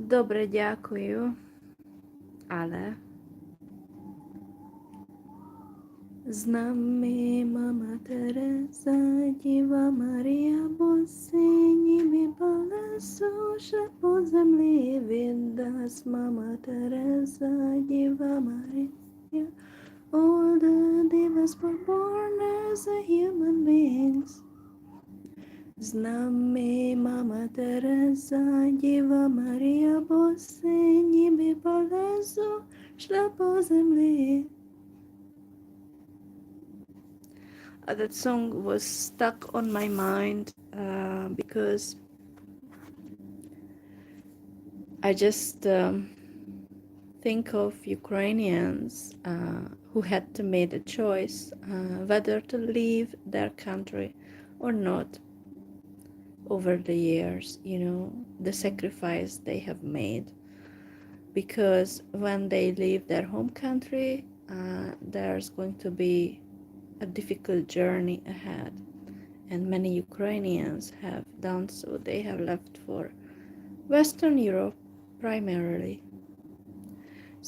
Добре, дякую. Але з нами Мама Тереза, Діва Марія, босині випала суша по землі віддасть Мама Тереза, Діва Марія. All the divas were born as a human beings. З нами Мама Тереза, Діва Марія, босині випала суша по землі. That song was stuck on my mind because I just think of Ukrainians who had to make a choice whether to leave their country or not over the years, the sacrifice they have made. Because when they leave their home country, there's going to be a difficult journey ahead, and many Ukrainians have done so. They have left for Western Europe primarily.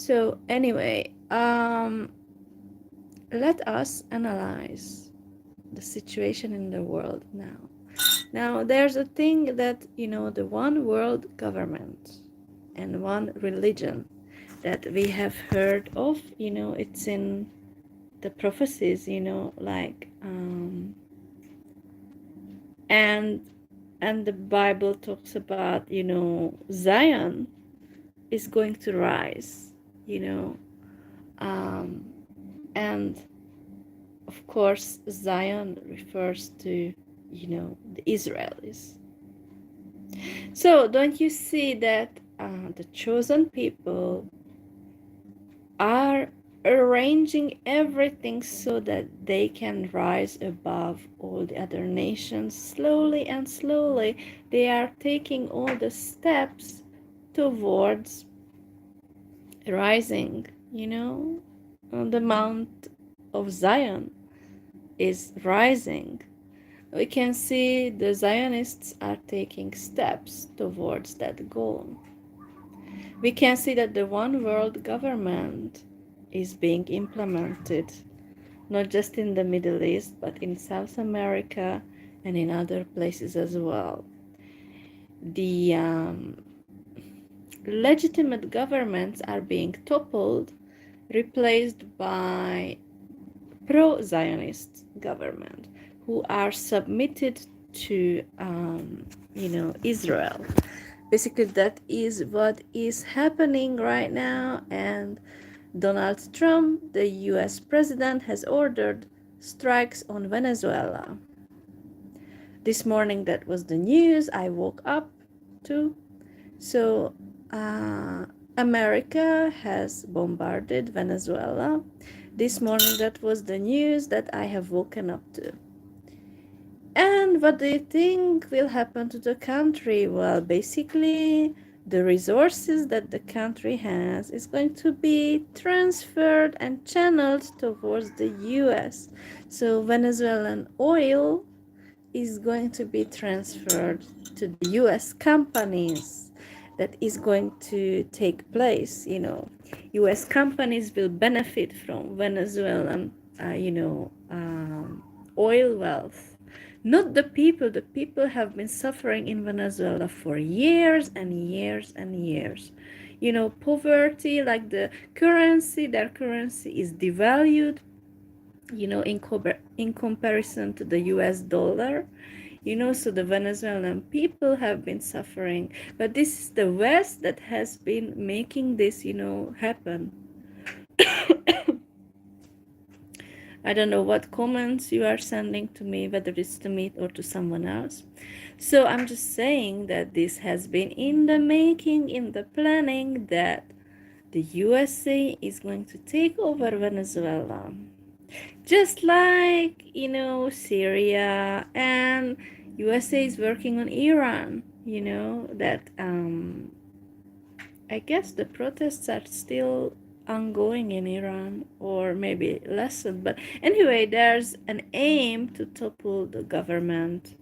So anyway, let us analyze the situation in the world now. Now there's a thing that, the one world government and one religion that we have heard of, it's in the prophecies, like and the Bible talks about, Zion is going to rise, and of course Zion refers to, the Israelis. So don't you see that the chosen people are arranging everything so that they can rise above all the other nations? Slowly and slowly they are taking all the steps towards rising, on the Mount of Zion is rising. We can see the Zionists are taking steps towards that goal. We can see that the one world government is being implemented, not just in the Middle East, but in South America and in other places as well. The legitimate governments are being toppled, replaced by pro-Zionist government who are submitted to, Israel. Basically, that is what is happening right now, and Donald Trump, the US president, has ordered strikes on Venezuela. This morning, that was the news I woke up to. So, America has bombarded Venezuela. This morning, that was the news that I have woken up to. And what do you think will happen to the country? Well, basically, the resources that the country has is going to be transferred and channeled towards the US. So Venezuelan oil is going to be transferred to the US companies. That is going to take place. US companies will benefit from Venezuelan, oil wealth. Not the people. The people have been suffering in Venezuela for years and years and years. Poverty, like their currency is devalued, in comparison to the US dollar. So the Venezuelan people have been suffering. But this is the West that has been making this, happen. I don't know what comments you are sending to me, whether it's to me or to someone else. So I'm just saying that this has been in the making, in the planning, that the USA is going to take over Venezuela. Just like, Syria, and USA is working on Iran, that I guess the protests are still ongoing in Iran, or maybe lessened, but anyway, there's an aim to topple the government.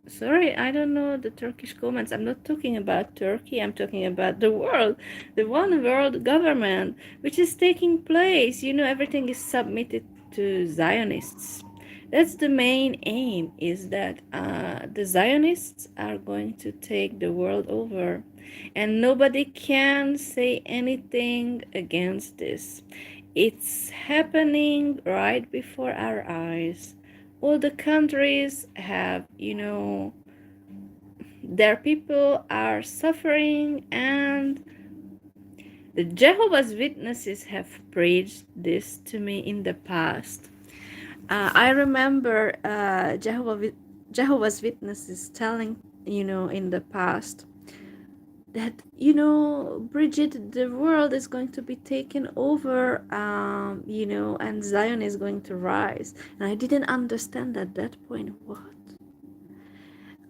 Sorry, I don't know the Turkish comments. I'm not talking about Turkey. I'm talking about the world, the one world government, which is taking place. Everything is submitted to Zionists. That's the main aim, is that the Zionists are going to take the world over, and nobody can say anything against this. It's happening right before our eyes. All the countries have, their people are suffering, and the Jehovah's Witnesses have preached this to me in the past. I remember Jehovah's Witnesses telling, in the past, that, Bridget, the world is going to be taken over, and Zion is going to rise. And I didn't understand at that point. What?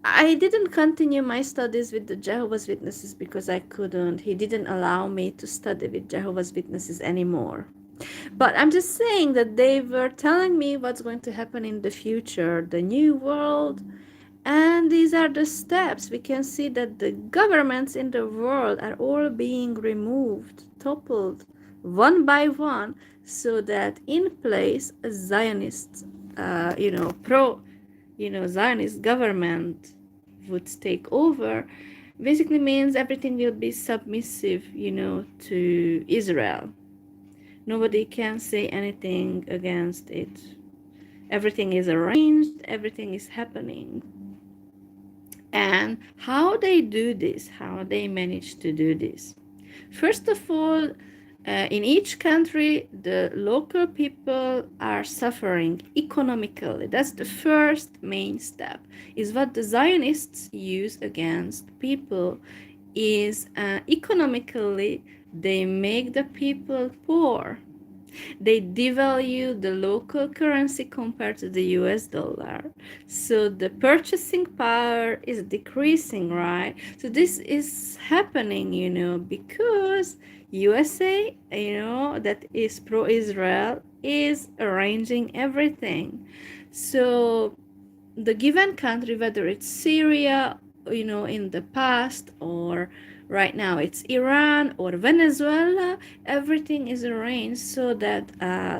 I didn't continue my studies with the Jehovah's Witnesses because I couldn't. He didn't allow me to study with Jehovah's Witnesses anymore. But I'm just saying that they were telling me what's going to happen in the future, the new world. And these are the steps. We can see that the governments in the world are all being removed, toppled, one by one, so that in place a Zionist, Zionist government would take over. Basically means everything will be submissive, to Israel. Nobody can say anything against it. Everything is arranged, everything is happening. And how they do this, how they manage to do this. First of all, in each country, the local people are suffering economically. That's the first main step, is what the Zionists use against people, is economically they make the people poor. They devalue the local currency compared to the US dollar. So the purchasing power is decreasing, right? So this is happening, because USA, that is pro-Israel, is arranging everything. So the given country, whether it's Syria, in the past, or right now it's Iran or Venezuela, everything is arranged so that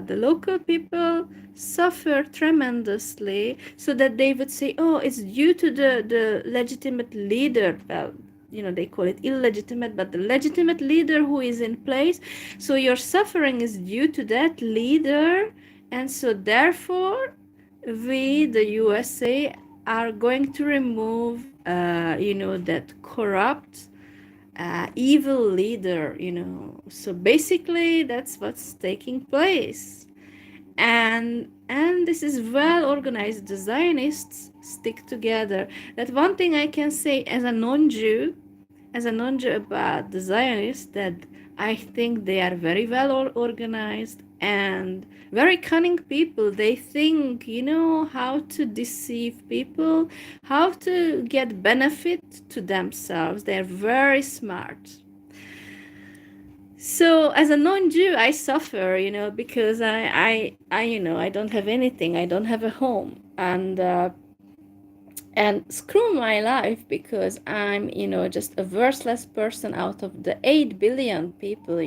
the local people suffer tremendously, so that they would say, oh, it's due to the legitimate leader. Well, they call it illegitimate, but the legitimate leader who is in place. So your suffering is due to that leader. And so therefore, we, the USA, are going to remove, that corrupt, evil leader, So basically, that's what's taking place. And this is well organized. The Zionists stick together. That one thing I can say as a non-Jew about the Zionists, that I think they are very well organized and very cunning people. They think, how to deceive people, how to get benefit to themselves. They're very smart. So as a non-Jew, I suffer, because I don't have anything. I don't have a home. And screw my life, because I'm, just a worthless person out of the 8 billion people,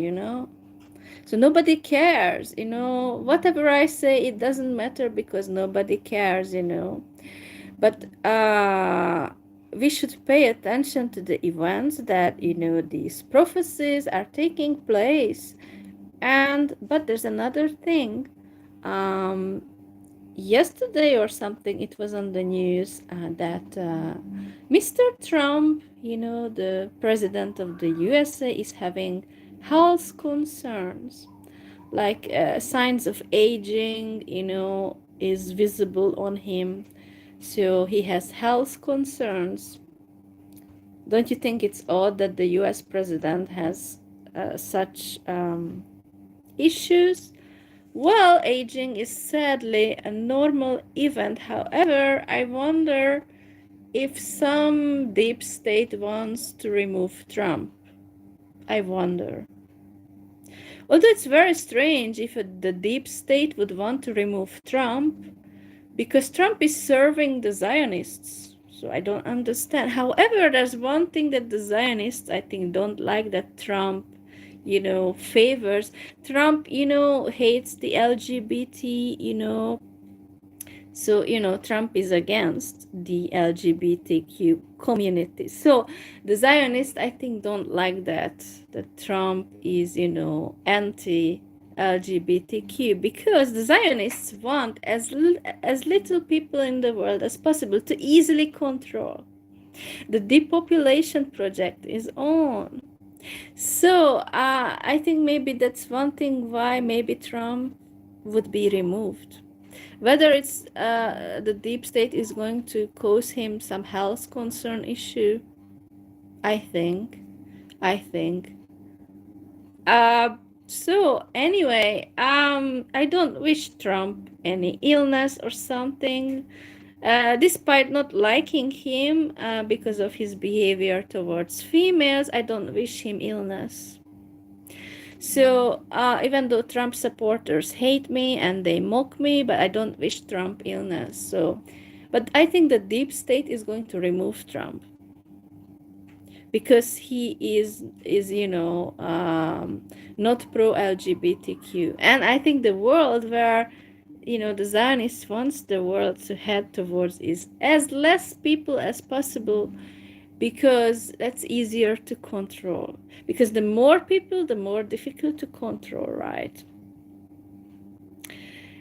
So nobody cares, whatever I say, it doesn't matter, because nobody cares, But we should pay attention to the events that, these prophecies are taking place. But there's another thing. Yesterday or something, it was on the news that Mr. Trump, the president of the USA, is having health concerns, like signs of aging, is visible on him. So he has health concerns. Don't you think it's odd that the US president has such issues? Well, aging is sadly a normal event. However, I wonder if some deep state wants to remove Trump. I wonder. Although it's very strange if the deep state would want to remove Trump, because Trump is serving the Zionists. So I don't understand. However, there's one thing that the Zionists, I think, don't like that Trump, favors. Trump, hates the LGBT, So, Trump is against the LGBTQ community. So the Zionists, I think, don't like that Trump is, anti LGBTQ, because the Zionists want as little people in the world as possible to easily control. The depopulation project is on. So I think maybe that's one thing why maybe Trump would be removed. Whether it's the deep state is going to cause him some health concern issue, I think. So anyway, I don't wish Trump any illness or something. Despite not liking him because of his behavior towards females, I don't wish him illness. So even though Trump supporters hate me and they mock me, but I don't wish Trump illness. So, but I think the deep state is going to remove Trump because he is not pro LGBTQ, and I think the world where the Zionists wants the world to head towards is as less people as possible, because that's easier to control. Because the more people, the more difficult to control, right?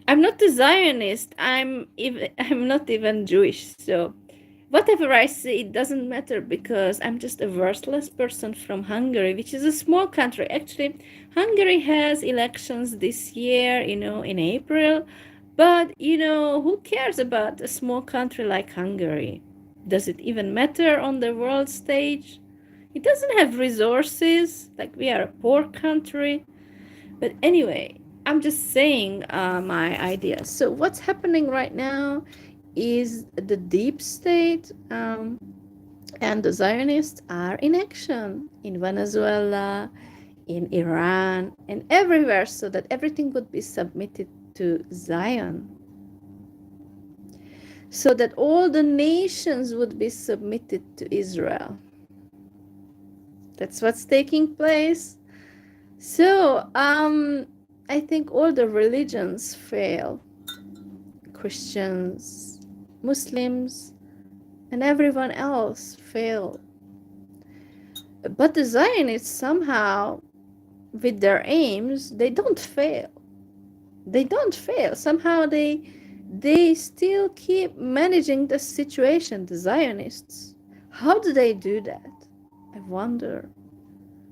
I'm not a Zionist. I'm not even Jewish. So whatever I say, it doesn't matter, because I'm just a worthless person from Hungary, which is a small country. Actually, Hungary has elections this year, in April. But, who cares about a small country like Hungary? Does it even matter on the world stage? It doesn't have resources, like we are a poor country. But anyway, I'm just saying my ideas. So what's happening right now is the deep state and the Zionists are in action in Venezuela, in Iran, and everywhere, so that everything would be submitted to Zion, so that all the nations would be submitted to Israel. That's what's taking place. So I think all the religions fail. Christians, Muslims, and everyone else fail. But the Zionists somehow, with their aims, they don't fail. Somehow they still keep managing the situation, the Zionists. How do they do that? I wonder.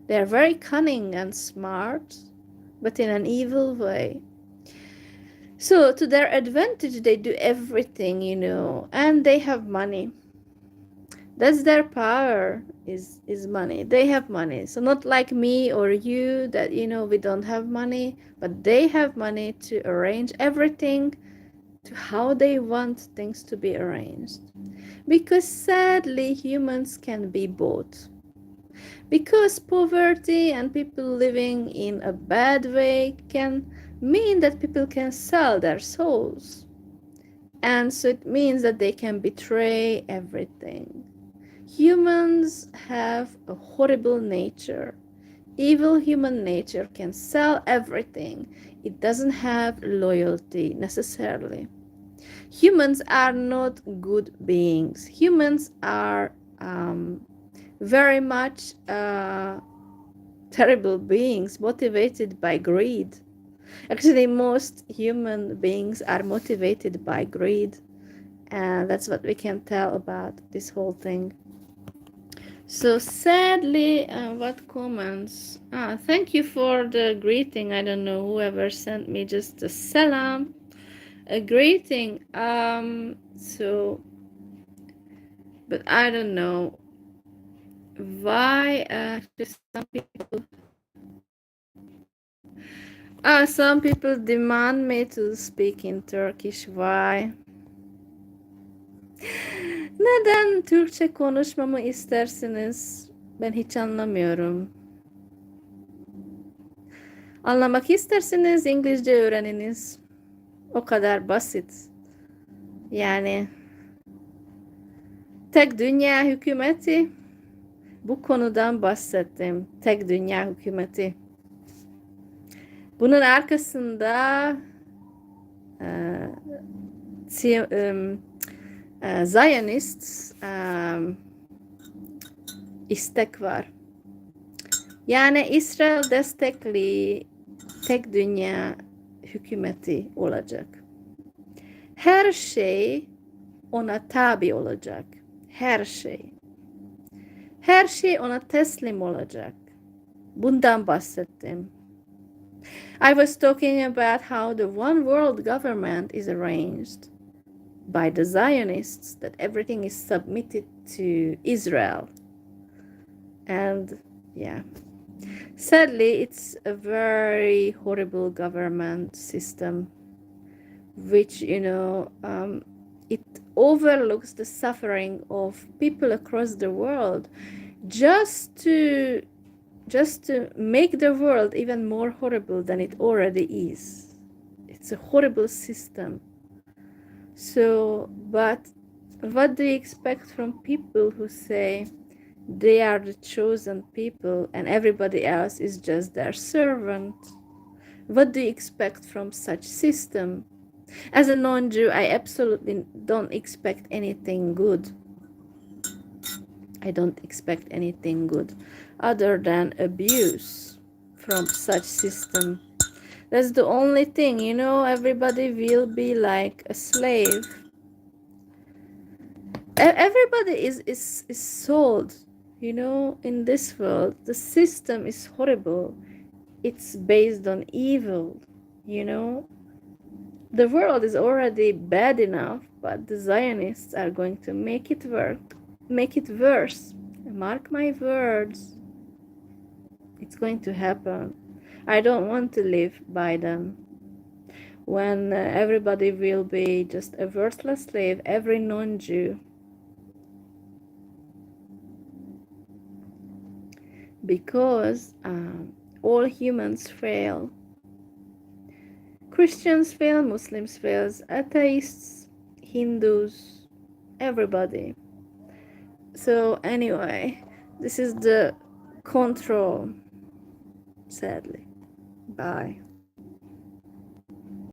They are very cunning and smart, but in an evil way. So to their advantage, they do everything, and they have money. That's their power, is money. They have money. So not like me or you that, we don't have money, but they have money to arrange everything to how they want things to be arranged. Because sadly, humans can be bought. Because poverty and people living in a bad way can mean that people can sell their souls. And so it means that they can betray everything. Humans have a horrible nature. Evil human nature can sell everything. It doesn't have loyalty necessarily. Humans are not good beings. Humans are very much terrible beings motivated by greed. Actually, most human beings are motivated by greed, and that's what we can tell about this whole thing. So sadly, what comments? Thank you for the greeting. I don't know whoever sent me just a salam, a greeting. But I don't know why. Some people demand me to speak in Turkish. Why? Neden Türkçe konuşmamı istersiniz? Ben hiç anlamıyorum. Anlamak isterseniz İngilizce öğreniniz. O kadar basit. Yani tek dünya hükümeti, bu konudan bahsettim. Tek dünya hükümeti. Bunun arkasında e, Zionist istek var. Yani İsrail destekli tek dünya hükümeti olacak. Her şey ona tabi olacak. Her şey. Her şey ona teslim olacak. Bundan bahsettim. I was talking about how the one world government is arranged by the Zionists, that everything is submitted to Israel. And yeah, sadly, it's a very horrible government system, which, it overlooks the suffering of people across the world just to make the world even more horrible than it already is. It's a horrible system. So, but what do you expect from people who say they are the chosen people and everybody else is just their servant? What do you expect from such system? As a non-Jew, I absolutely don't expect anything good. I don't expect anything good other than abuse from such system. That's the only thing, everybody will be like a slave. Everybody is sold, in this world. The system is horrible. It's based on evil, The world is already bad enough, but the Zionists are going to make it worse. Mark my words. It's going to happen. I don't want to live by them. When everybody will be just a worthless slave, every non-Jew. Because all humans fail. Christians fail, Muslims fail, atheists, Hindus, everybody. So anyway, this is the control, sadly. Bye.